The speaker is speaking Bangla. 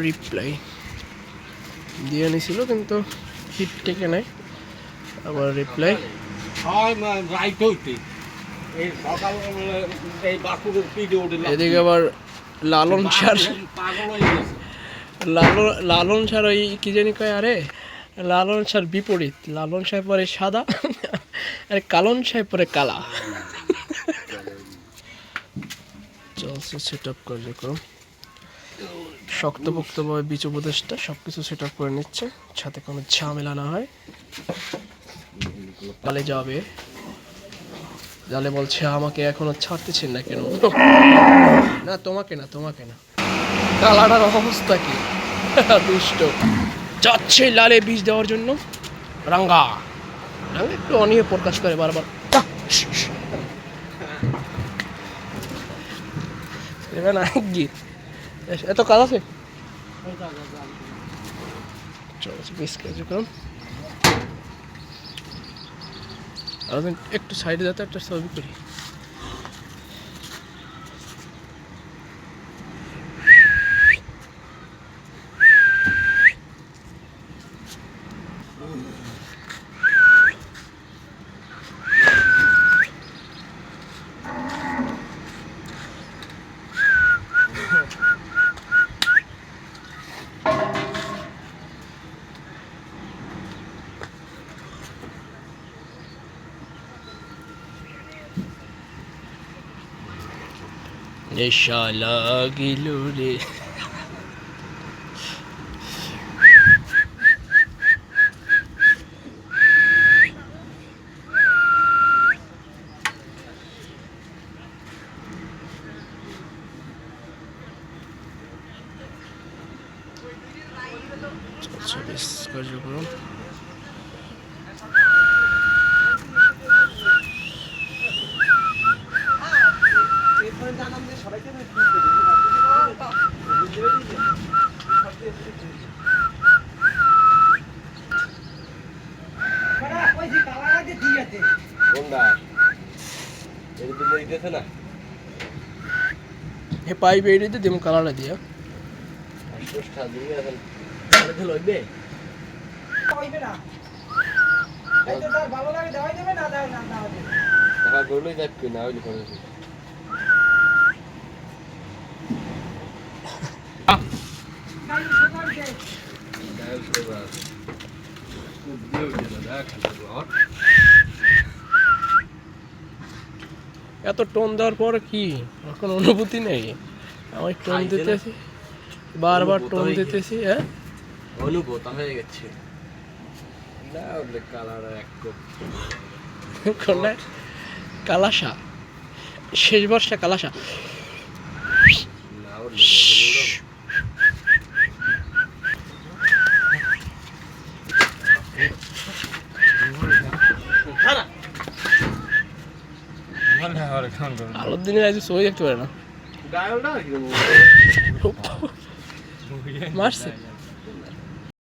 রিপ্লাই দিয়ে নিছিল কিন্তু হিট টেকে নাই, আবার রিপ্লাই এদিকে আবার লালন সার ওই কি জানি কয়, আরে লালন সার বিপরীত, লালন সাহেব পরে সাদা আর কালন সাহেব পরে কালা। চলছে সেট আপ কার্যক্রম, শক্তপোক্তভাবে বীজ উপদেশটা সবকিছু সেট আপ করে নিচ্ছে, সাথে কোনো ঝামেলা না হয়। তাহলে যাবে জালে বলছে আমাকে এখনো ছাড়তেছেন না কেন? না তোমাকে না, তোমাকে না, কালাটার অবস্থা কি দুষ্ট যাচ্ছে লালে বীজ দেওয়ার জন্য। রাঙ্গা একটু অনিয়ে প্রকাশ করে বারবার, এত কাজ আছে। একটু সাইডে যাতে একটা ছবি করি। নেশা লাগিল রে, কার্যক্রম পাইপ এড়িয়ে দিম কালারটা দিয়া এত টোন দেওয়ার পর কি এখন অনুভূতি নেই? আমি টোন দিতেছি, বারবার টোন দিতেছি, হ্যাঁ অনুভূত হয়ে গেছে। কালাসা শেষ বর্ষা কালাসা আলোর দিনে আজ ছবি দেখতে পারে না, মারছে